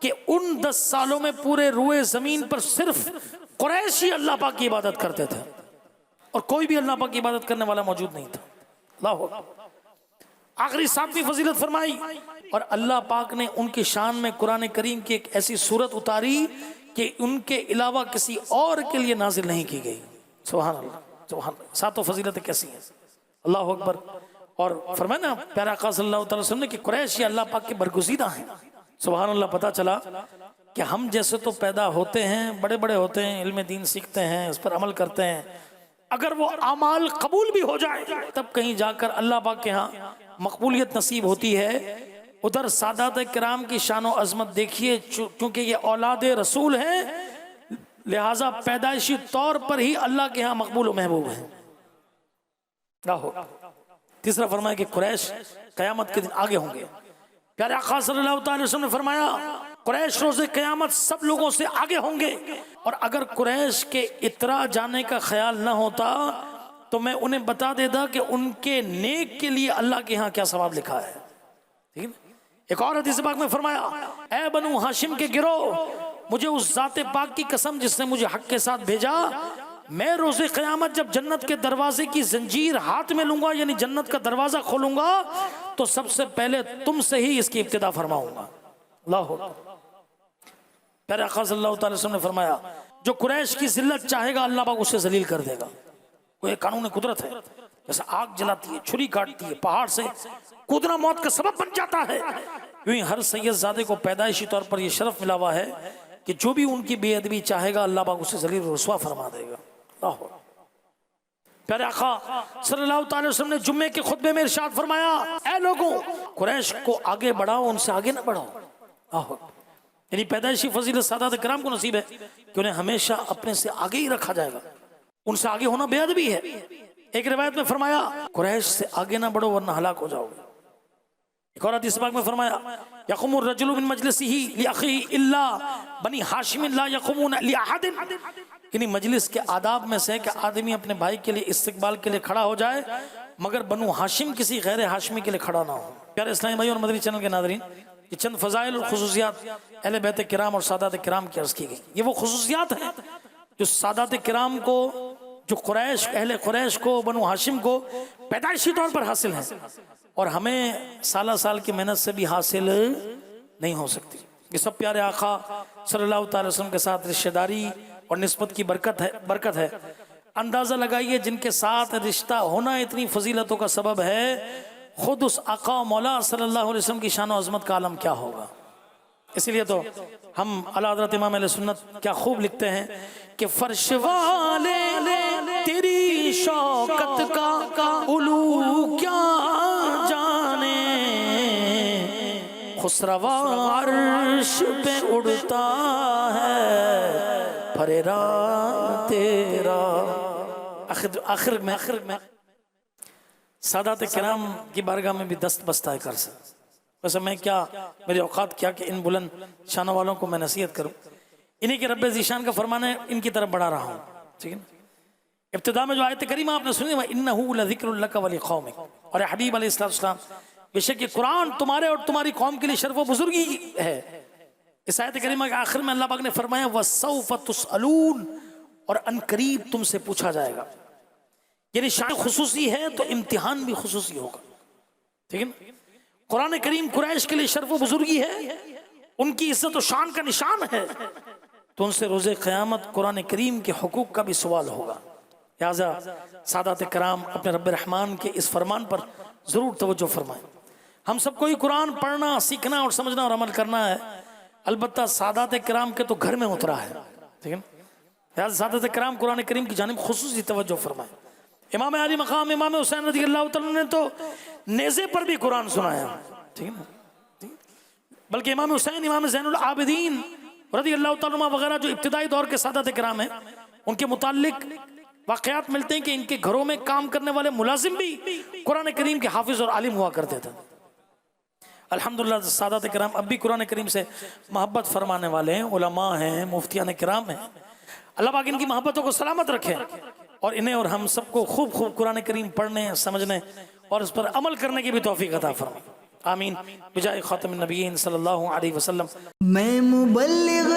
کہ ان 10 سالوں میں پورے روئے زمین پر صرف قریش ہی اللہ پاک کی عبادت کرتے تھے اور کوئی بھی اللہ پاک کی عبادت کرنے والا موجود نہیں تھا. اللہ اکبر. آخری 7ویں فضیلت فرمائی اور اللہ پاک نے ان کی شان میں قرآن کریم کی ایک ایسی صورت اتاری کہ ان کے علاوہ کسی اور کے لیے نازل نہیں کی گئی. سبحان اللہ سبحان اللہ. 7 فضیلتیں کیسی ہیں؟ اللہ اکبر. اور فرمایا نا پیارا آقا صلی اللہ علیہ وسلم نے کہ قریش یہ اللہ پاک کے برگزیدہ ہیں. سبحان اللہ. پتہ چلا کہ ہم جیسے تو پیدا ہوتے ہیں، بڑے بڑے ہوتے ہیں، علم دین سیکھتے ہیں، اس پر عمل کرتے ہیں، اگر وہ اعمال قبول بھی ہو جائے تب کہیں جا کر اللہ پاک کے ہاں مقبولیت نصیب ہوتی ہے ادھر سادات کرام کی شان و عظمت دیکھیے، کیونکہ یہ اولاد رسول ہیں، لہٰذا پیدائشی طور پر ہی اللہ کے ہاں مقبول و محبوب ہیں۔ تیسرا فرمایا کہ قریش قیامت کے دن آگے ہوں گے۔ پیارے آقا صلی اللہ تعالی وسلم نے فرمایا قریش روز قیامت سب لوگوں سے آگے ہوں گے، اور اگر قریش کے اترا جانے کا خیال نہ ہوتا تو میں انہیں بتا دیتا کہ ان کے نیک کے لیے اللہ کے ہاں کیا ثواب لکھا ہے۔ ٹھیک ہے؟ ایک اور حدیث پاک میں فرمایا اے بنو ہاشم کے گروہ، مجھے اس ذات پاک کی قسم جس نے مجھے حق کے ساتھ بھیجا، میں روز قیامت جب جنت کے دروازے کی زنجیر ہاتھ میں لوں گا، یعنی جنت کا دروازہ کھولوں گا، تو سب سے پہلے تم سے ہی اس کی ابتدا فرماؤں گا۔ اللہ پیارے آقا صلی اللہ تعالی وسلم نے فرمایا جو قریش کی ذلت چاہے گا اللہ پاک اسے ذلیل کر دے گا۔ کوئی قانون قدرت ہے، جیسے آگ جلاتی ہے، چھری کاٹتی ہے، پہاڑ سے کودنا موت کا سبب بن جاتا ہے، یوں ہی ہر سید زادے کو پیدائشی طور پر یہ شرف ملا ہوا ہے کہ جو بھی ان کی بے ادبی چاہے گا اللہ پاک اسے ذلیل و رسوا فرما دے گا۔ اللہ پیارے آقا صلی اللہ تعالی وسلم نے جمعے کے خطبے میں ارشاد فرمایا اے لوگوں، قریش کو آگے بڑھاؤ، ان سے آگے نہ بڑھاؤ۔ یعنی پیدائشی فضیلت سادات کرام کو نصیب ہے کہ انہیں ہمیشہ اپنے سے آگے ہی رکھا جائے گا، ان سے آگے ہونا بے ادبی ہے۔ ایک روایت میں فرمایا قریش سے آگے نہ بڑھو ورنہ ہلاک ہو جاؤ گے۔ ایک اور حدیث پاک میں فرمایا یقوم الرجل من مجلسه لاخيه الا بنی ہاشم لا يقومون لاحد، یعنی مجلس کے آداب میں سے کہ آدمی اپنے بھائی کے لیے استقبال کے لیے کھڑا ہو جائے مگر بنو ہاشم کسی غیر ہاشمی کے لیے کھڑا نہ ہو۔ پیارے اسلامی بھائی اور مدنی چینل کے ناظرین، یہ چند فضائل اور خصوصیات اہل بیت کرام اور سادات کرام کی عرض کی گئی۔ یہ وہ خصوصیات ہیں جو سادات کرام کو، جو قریش، اہل قریش کو، بنو ہاشم کو پیدائشی طور پر حاصل ہیں، اور ہمیں سالہ سال کی محنت سے بھی حاصل نہیں ہو سکتی۔ یہ سب پیارے آقا صلی اللہ تعالی وسلم کے ساتھ رشتہ داری اور نسبت کی برکت ہے۔ اندازہ لگائیے جن کے ساتھ رشتہ ہونا اتنی فضیلتوں کا سبب ہے، خود اس آقا مولا صلی اللہ علیہ وسلم کی شان و عظمت کا عالم کیا ہوگا۔ اسی لیے تو ہم اعلیٰ حضرت امام اہل سنت کیا خوب لکھتے ہیں کہ فرش والے تیری شوکت کا علو کیا جانے، خسروا عرش پہ اڑتا ہے پھریرا تیرا۔ آخر میں سادات کرام کی بارگاہ میں بھی دست بستہ کر سکتا۔ ویسے میں کیا، میری اوقات کیا کہ ان بلند شانوں والوں کو میں نصیحت کروں، انہی کے رب ذیشان کا فرمان ہے، ان کی طرف بڑھا رہا ہوں۔ ٹھیک ہے نا؟ ابتدا میں جو آیت کریمہ آپ نے سنی وَإِنَّهُ لَذِكْرٌ لَكَ وَلِقَوْمِكَ، اور حبیب علیہ السلام بے شک یہ قرآن تمہارے اور تمہاری قوم کے لیے شرف و بزرگی ہے۔ اس آیت کریمہ کے آخر میں اللہ پاک نے فرمایا وَسَوْفَ تُسْأَلُونَ، اور ان قریب تم سے پوچھا جائے گا۔ یعنی شان خصوصی ہے تو امتحان بھی خصوصی ہوگا۔ ٹھیک ہے نا؟ قرآن کریم قریش کے لیے شرف و بزرگی ہے، ان کی عزت و شان کا نشان ہے، تو ان سے روز قیامت قرآن کریم کے حقوق کا بھی سوال ہوگا۔ لہٰذا سادات کرام اپنے رب رحمان کے اس فرمان پر ضرور توجہ فرمائیں۔ ہم سب کو ہی قرآن پڑھنا، سیکھنا اور سمجھنا اور عمل کرنا ہے، البتہ سادات کرام کے تو گھر میں اترا ہے۔ ٹھیک ہے نا؟ لہٰذا سادات کرام قرآن کریم کی جانب خصوصی توجہ فرمائیں۔ امام علی مقام امام حسین رضی اللہ تعالیٰ نے تو نیزے پر بھی قرآن سنایا، ٹھیک ہے نا؟ بلکہ امام حسین، امام زین العابدین رضی اللہ تعالیٰ وغیرہ جو ابتدائی دور کے سادات کرام ہیں، ان کے متعلق واقعات ملتے ہیں کہ ان کے گھروں میں کام کرنے والے ملازم بھی قرآن کریم کے حافظ اور عالم ہوا کرتے تھے۔ الحمدللہ سادات کرام اب بھی قرآن کریم سے محبت فرمانے والے ہیں، علماء ہیں، مفتیان کرام ہیں۔ اللہ پاک ان کی محبتوں کو سلامت رکھے، اور انہیں اور ہم سب کو خوب خوب قرآن کریم پڑھنے، سمجھنے اور اس پر عمل کرنے کی بھی توفیق عطا فرمائے۔ آمین بجائے خاتم النبیین صلی اللہ علیہ وسلم۔ میں مبلغ